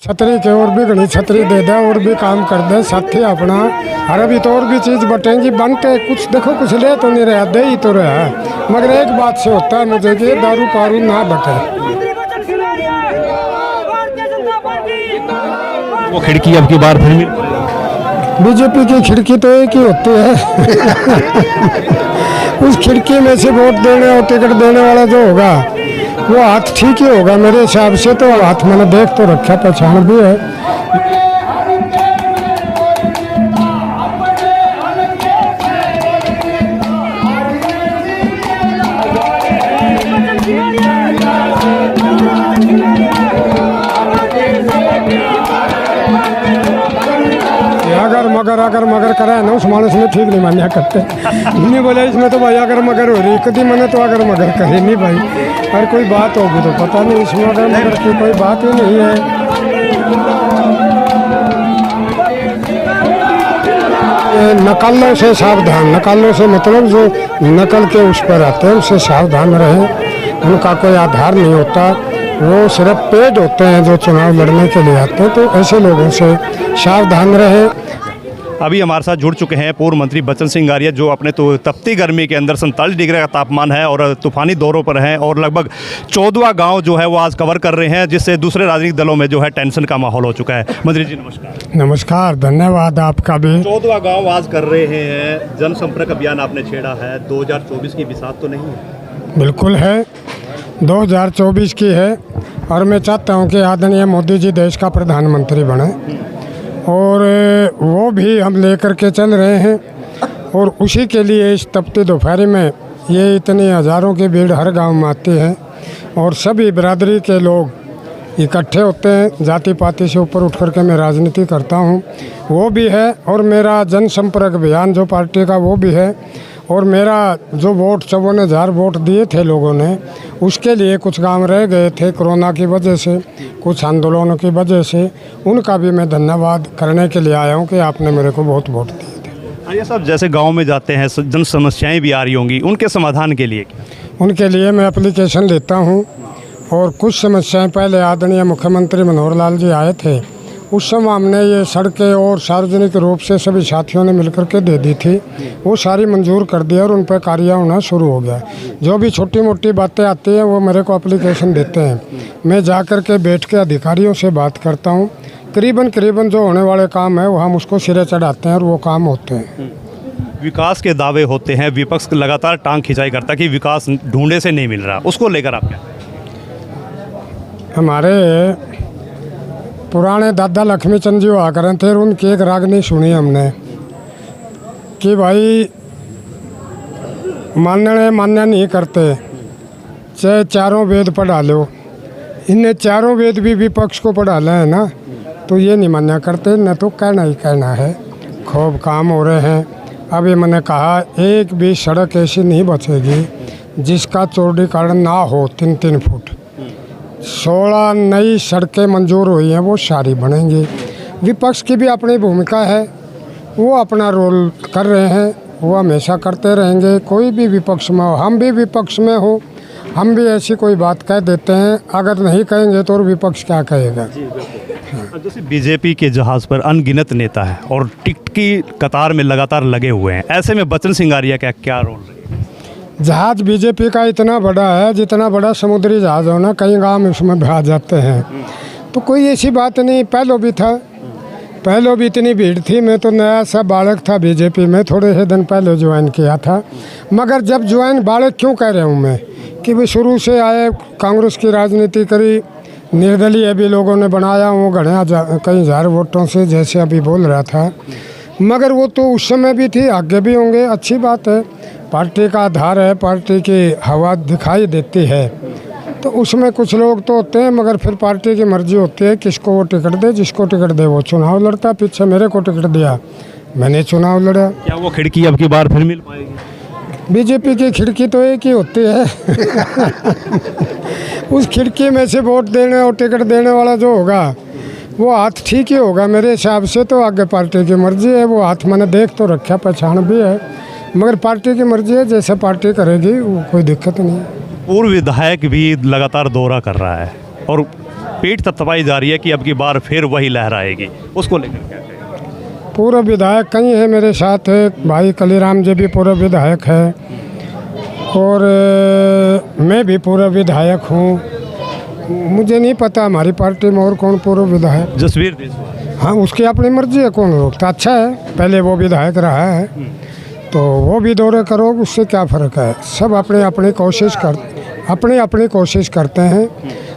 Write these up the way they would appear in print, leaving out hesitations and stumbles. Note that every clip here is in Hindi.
छतरी के और भी घनी छतरी दे दे और भी काम कर दे साथी अपना। अरे अभी तो और भी चीज़ बटेंगी बनते कुछ देखो कुछ ले तो नहीं रहा दे ही तो रहा है, मगर एक बात से होता है मुझे कि दारू पारू ना बटे। वो खिड़की अब की बार फिर मिल बीजेपी की खिड़की तो एक ही होती है उस खिड़की में से वोट देने और टिकट देने वाला जो होगा वो हाथ ठीक ही होगा मेरे हिसाब से। तो हाथ मैंने देख तो रखा, पहचान भी है। अगर मगर करा है ना उस मानस में ठीक नहीं मान्या करते नहीं बोले इसमें तो भाई अगर मगर हो रही कभी मैंने तो अगर मगर करे नहीं भाई। और कोई बात होगी तो पता नहीं, इसमें अगर मगर की कोई बात ही नहीं है। नकलों से सावधान, नकलों से मतलब जो नकल के उस पर आते हैं उससे सावधान रहें, उनका कोई आधार नहीं होता, वो सिर्फ पेड होते हैं जो चुनाव लड़ने के लिए आते हैं। तो ऐसे लोगों से सावधान रहे। अभी हमारे साथ जुड़ चुके हैं पूर्व मंत्री बच्चन सिंह गारिया, जो अपने तो तपती गर्मी के अंदर 47 डिग्री का तापमान है और तूफानी दौरों पर हैं और लगभग 14वां गांव जो है वो आज कवर कर रहे हैं, जिससे दूसरे राजनीतिक दलों में जो है टेंशन का माहौल हो चुका है। मंत्री जी नमस्कार। नमस्कार, धन्यवाद आपका भी। 14वां गांव आज कर रहे हैं, जनसंपर्क अभियान आपने छेड़ा है, 2024 की बिसात तो नहीं है? बिल्कुल है, 2024 की है और मैं चाहता हूँ कि आदरणीय मोदी जी देश का प्रधानमंत्री बने और वो भी हम लेकर के चल रहे हैं। और उसी के लिए इस तपती दोपहरी में ये इतनी हज़ारों की भीड़ हर गांव में आती है और सभी बिरादरी के लोग इकट्ठे होते हैं। जाति पाति से ऊपर उठ कर के मैं राजनीति करता हूँ, वो भी है। और मेरा जनसंपर्क अभियान जो पार्टी का वो भी है। और मेरा जो वोट 54,000 वोट दिए थे लोगों ने, उसके लिए कुछ गांव रह गए थे कोरोना की वजह से, कुछ आंदोलनों की वजह से, उनका भी मैं धन्यवाद करने के लिए आया हूं कि आपने मेरे को बहुत वोट दिए थे। ये सब जैसे गांव में जाते हैं जन समस्याएं भी आ रही होंगी, उनके समाधान के लिए उनके लिए मैं एप्लीकेशन लेता हूँ। और कुछ समस्याएँ पहले आदरणीय मुख्यमंत्री मनोहर लाल जी आए थे, उस समय हमने ये सड़कें और सार्वजनिक रूप से सभी साथियों ने मिलकर के दे दी थी, वो सारी मंजूर कर दिया और उन पर कार्य होना शुरू हो गया। जो भी छोटी मोटी बातें आती हैं वो मेरे को एप्लीकेशन देते हैं, मैं जा कर के बैठ के अधिकारियों से बात करता हूँ। करीबन जो होने वाले काम है वो हम उसको सिरे चढ़ाते हैं और वो काम होते हैं। विकास के दावे होते हैं, विपक्ष लगातार टांग खिंचाई करता है कि विकास ढूंढे से नहीं मिल रहा, उसको लेकर आप क्या? हमारे पुराने दादा लक्ष्मीचंद जी हुआ करते थे, उनकी एक रागनी सुनी हमने कि भाई मान्य नहीं करते, चाहे चारों वेद पढ़ा लो। इनने चारों वेद भी विपक्ष को पढ़ा लिया है ना, तो ये नहीं मान्य करते, न तो कहना ही कहना है। खूब काम हो रहे हैं। अभी मैंने कहा एक भी सड़क ऐसी नहीं बचेगी जिसका चौड़ीकरण ना हो 3-3 फुट। 16 नई सड़कें मंजूर हुई हैं, वो सारी बनेंगी। विपक्ष की भी अपनी भूमिका है, वो अपना रोल कर रहे हैं, वो हमेशा करते रहेंगे। कोई भी विपक्ष में हो, हम भी विपक्ष में हो, हम भी ऐसी कोई बात कह देते हैं। अगर नहीं कहेंगे तो विपक्ष क्या कहेगा। जैसे बीजेपी के जहाज़ पर अनगिनत नेता है और टिकट की कतार में लगातार लगे हुए हैं, ऐसे में बच्चन सिंह गारिया का क्या रोल है? जहाज़ बीजेपी का इतना बड़ा है, जितना बड़ा समुद्री जहाज़ हो ना, कई गांव उसमें भा जाते हैं, तो कोई ऐसी बात नहीं। पहले भी था, पहले भी इतनी भीड़ थी। मैं तो नया सा बालक था बीजेपी में, थोड़े से दिन पहले ज्वाइन किया था। मगर जब ज्वाइन बालक क्यों कह रहा हूँ मैं कि भाई शुरू से आए, कांग्रेस की राजनीति करी, निर्दलीय भी लोगों ने बनाया, वो कई हज़ार वोटों से, जैसे अभी बोल रहा था। मगर वो तो उस समय भी थी, आगे भी होंगे, अच्छी बात है। पार्टी का आधार है, पार्टी की हवा दिखाई देती है, तो उसमें कुछ लोग तो होते हैं, मगर फिर पार्टी की मर्जी होती है किसको वो टिकट दे, जिसको टिकट दे वो चुनाव लड़ता। पीछे मेरे को टिकट दिया, मैंने चुनाव लड़ा। क्या वो खिड़की अब की बार फिर मिल पाएगी? बीजेपी की खिड़की तो एक ही होती है उस खिड़की में से वोट देने और टिकट देने वाला जो होगा वो हाथ ठीक ही होगा मेरे हिसाब से। तो आगे पार्टी की मर्जी है, वो हाथ मैंने देख तो रखा, पहचान भी है, मगर पार्टी की मर्जी है, जैसे पार्टी करेगी वो कोई दिक्कत नहीं है। पूर्व विधायक भी लगातार दौरा कर रहा है और पीठ थपथपाई जा रही है कि अब की बार फिर वही लहर आएगी, उसको लेकर क्या कहें? पूर्व विधायक कई है मेरे साथ, एक भाई कलीराम जी भी पूर्व विधायक है और मैं भी पूर्व विधायक हूँ। मुझे नहीं पता हमारी पार्टी में और कौन पूर्व विधायक। जसवीर देशवाल, हाँ, उसकी अपनी मर्जी है, कौन रोकता। अच्छा है, पहले वो विधायक रहा है तो वो भी दौरे करो, उससे क्या फ़र्क है। सब अपनी अपनी कोशिश करते हैं।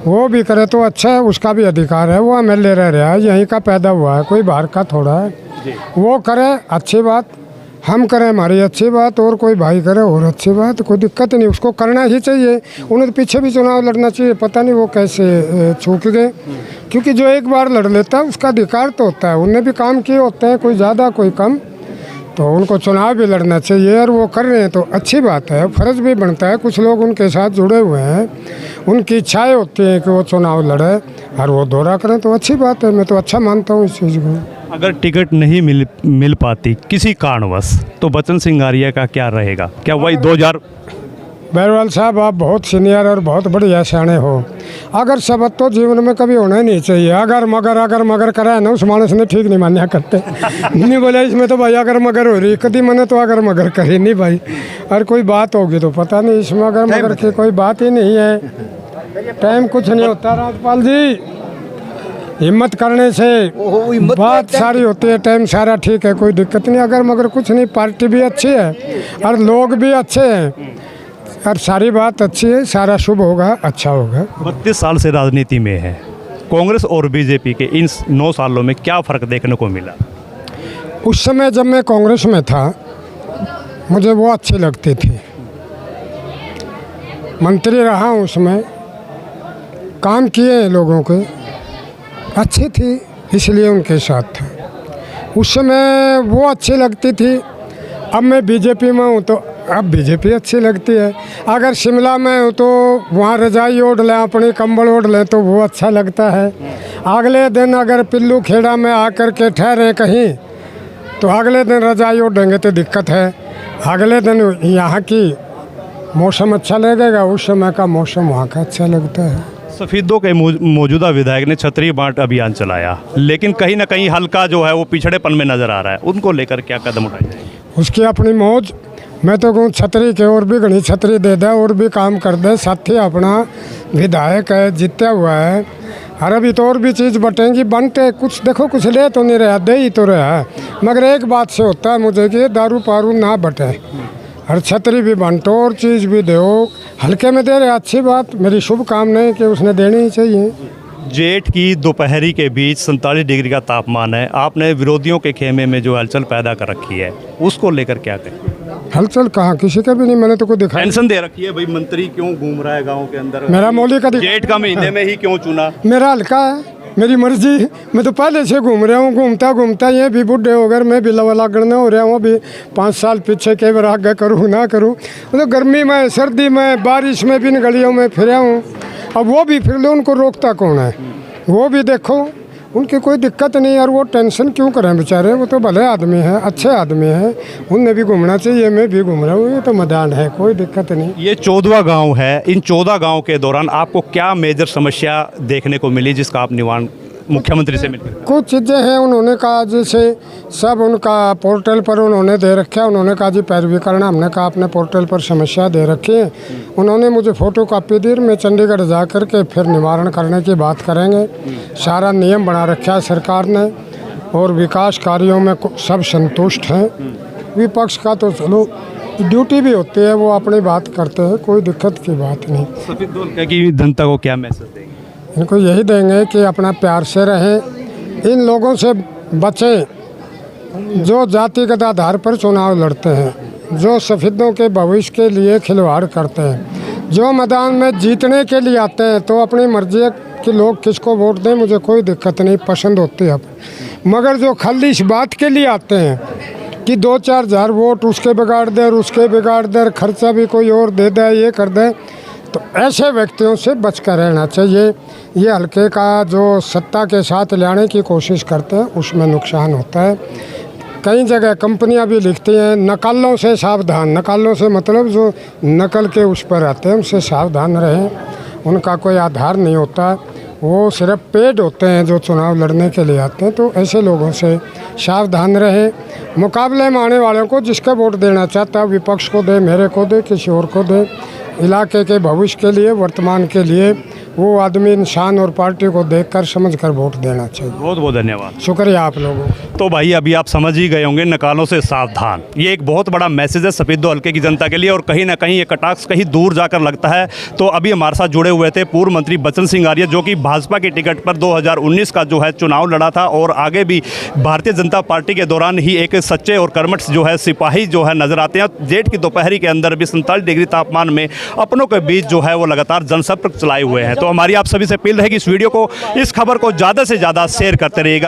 वो भी करे तो अच्छा है, उसका भी अधिकार है। वो एमएलए रह रहा है, यहीं का पैदा हुआ है, कोई बाहर का थोड़ा है। वो करे अच्छी बात, हम करें हमारी अच्छी बात, और कोई भाई करे और अच्छी बात, कोई दिक्कत नहीं, उसको करना ही चाहिए। उन्हें तो पीछे भी चुनाव लड़ना चाहिए, पता नहीं वो कैसे चूक गए, क्योंकि जो एक बार लड़ लेता है उसका अधिकार तो होता है। उनने भी काम किए होते हैं, कोई ज़्यादा कोई कम, तो उनको चुनाव भी लड़ना चाहिए। और वो कर रहे हैं तो अच्छी बात है, फ़र्ज भी बनता है। कुछ लोग उनके साथ जुड़े हुए हैं, उनकी इच्छाएँ होती हैं कि वो चुनाव लड़े और वो दौरा करें, तो अच्छी बात है। मैं तो अच्छा मानता हूँ इस चीज़ को। अगर टिकट नहीं मिल पाती किसी कारणवश, तो बच्चन सिंह आर्य का क्या रहेगा? क्या वही 2000? बैरवाल साहब, आप बहुत सीनियर और बहुत बढ़िया सियाने हो। अगर सबक तो जीवन में कभी होना ही नहीं चाहिए। अगर मगर कराए ना, उस मानस ने ठीक नहीं मान्या करते। नहीं बोले इसमें तो भाई अगर मगर हो रही, कभी मैंने तो अगर मगर करी नहीं भाई। और कोई बात होगी तो पता नहीं, इसमें अगर मगर की कोई बात ही नहीं है। टाइम कुछ नहीं होता राजपाल जी, हिम्मत करने से बात सारी होती है। टाइम सारा ठीक है, कोई दिक्कत नहीं। अगर मगर कुछ नहीं, पार्टी भी अच्छी है और लोग भी अच्छे हैं और सारी बात अच्छी है, सारा शुभ होगा, अच्छा होगा। 32 साल से राजनीति में है, कांग्रेस और बीजेपी के इन 9 सालों में क्या फ़र्क देखने को मिला? उस समय जब मैं कांग्रेस में था, मुझे वो अच्छी लगती थी। मंत्री रहा हूँ उसमें, काम किए लोगों के, अच्छी थी, इसलिए उनके साथ था। उस समय वो अच्छी लगती थी। अब मैं बीजेपी में हूँ तो अब बीजेपी अच्छी लगती है। अगर शिमला में हूँ तो वहाँ रजाई ओढ़ लें, अपनी कंबल ओढ़ लें, तो वो अच्छा लगता है। अगले दिन अगर पिल्लू खेड़ा में आकर के ठहरे कहीं, तो अगले दिन रजाई ओढ़ेंगे तो दिक्कत है। अगले दिन यहाँ की मौसम अच्छा लगेगा, उस समय का मौसम वहाँ का अच्छा लगता है। सफेदों के मौजूदा विधायक ने छतरी बांट अभियान चलाया, लेकिन कहीं ना कहीं हल्का जो है वो पिछड़ेपन में नजर आ रहा है, उनको लेकर क्या कदम उठाए जाएंगे? उसकी अपनी मौज। मैं तो कहूँ छतरी के और भी घनी छतरी दे दे और भी काम कर दे। साथी अपना विधायक है, जीता हुआ है, और अभी तो और भी चीज़ बटेंगी, बनते कुछ देखो, कुछ ले तो नहीं रहा, दे ही तो रहा है। मगर एक बात से होता है मुझे कि दारू पारू ना बटे, और छतरी भी बांटो और चीज़ भी दो। हल्के में दे रहे, अच्छी बात, मेरी शुभकामनाएं है कि उसने देनी ही चाहिए। जेठ की दोपहरी के बीच 47 डिग्री का तापमान है, आपने विरोधियों के खेमे में जो हलचल पैदा कर रखी है, उसको लेकर क्या कहें? हलचल कहाँ, किसी का भी नहीं, मैंने तो कोई दिखाई। टेंशन दे रखी है भाई, मंत्री क्यों घूम रहा है गाँव के अंदर? मेरा मौलिक जेठ का महीने में ही क्यों चुना? मेरा हल्का है, मेरी मर्जी। मैं तो पहले से घूम रहा हूँ, घूमता ये भी बुढ़े हो गए, मैं भी लवला गणना हो रहा हूँ। अभी 5 साल पीछे कई बार आगे करूँ ना करूँ, तो गर्मी में, सर्दी में, बारिश में भी इन गलियों में फिरा हूँ। अब वो भी फिर लो, उनको रोकता कौन है? वो भी देखो, उनकी कोई दिक्कत नहीं। और वो टेंशन क्यों करें बेचारे, वो तो भले आदमी हैं, अच्छे आदमी हैं, उन्हें भी घूमना चाहिए, मैं भी घूम रहा हूँ, ये तो मैदान है, कोई दिक्कत नहीं। ये 14 गांव है, इन 14 गांव के दौरान आपको क्या मेजर समस्या देखने को मिली जिसका आप निवारण मुख्यमंत्री से मिलकर? कुछ चीज़ें हैं, उन्होंने कहा जैसे सब उनका पोर्टल पर उन्होंने दे रखा, उन्होंने कहा जी पैरवी करना, हमने कहा अपने पोर्टल पर समस्या दे रखी है। उन्होंने मुझे फ़ोटो कापी दी, मैं चंडीगढ़ जा कर के फिर निवारण करने की बात करेंगे। सारा नियम बना रखा है सरकार ने, और विकास कार्यों में सब संतुष्ट हैं। विपक्ष का तो चलो ड्यूटी भी होती है, वो अपनी बात करते हैं, कोई दिक्कत की बात नहीं। सफेद की जनता को क्या मैसेज देंगे? इनको यही देंगे कि अपना प्यार से रहें, इन लोगों से बचें जो जातिगत आधार पर चुनाव लड़ते हैं, जो सफेदों के भविष्य के लिए खिलवाड़ करते हैं, जो मैदान में जीतने के लिए आते हैं। तो अपनी मर्जी कि लोग किसको वोट दें, मुझे कोई दिक्कत नहीं, पसंद होती है। मगर जो खाली इस बात के लिए आते हैं कि 2-4 हज़ार वोट उसके बिगाड़ दे और उसके बिगाड़ दे, खर्चा भी कोई और दे दे, ये कर दे, तो ऐसे व्यक्तियों से बचकर रहना चाहिए। ये हल्के का जो सत्ता के साथ लाने की कोशिश करते हैं, उसमें नुकसान होता है। कई जगह कंपनियां भी लिखती हैं नकलों से सावधान। नकलों से मतलब जो नकल के उस पर आते हैं, उनसे सावधान रहें, उनका कोई आधार नहीं होता। वो सिर्फ पेड होते हैं जो चुनाव लड़ने के लिए आते हैं। तो ऐसे लोगों से सावधान रहें। मुकाबले में आने वालों को जिसका वोट देना चाहता है, विपक्ष को दे, मेरे को दे, किसी और को दे, इलाके के भविष्य के लिए, वर्तमान के लिए वो आदमी इंसान और पार्टी को देखकर समझकर वोट देना चाहिए। बहुत बहुत धन्यवाद। शुक्रिया आप लोगों को। तो भाई अभी आप समझ ही गए होंगे, नकालों से सावधान, ये एक बहुत बड़ा मैसेज है सफेदो हल्के की जनता के लिए और कहीं ना कहीं ये कटाक्ष कहीं दूर जाकर लगता है। तो अभी हमारे साथ जुड़े हुए थे पूर्व मंत्री बच्चन सिंह आर्य, जो कि भाजपा की टिकट पर 2019 का जो है चुनाव लड़ा था और आगे भी भारतीय जनता पार्टी के दौरान ही एक सच्चे और कर्मठ जो है सिपाही जो है नजर आते हैं। जेठ की दोपहरी के अंदर भी 47 डिग्री तापमान में अपनों के बीच जो है वो लगातार जनसंपर्क चलाए हुए हैं। तो हमारी आप सभी से अपील रहेगी इस वीडियो को, इस खबर को ज़्यादा से ज़्यादा शेयर करते रहिएगा।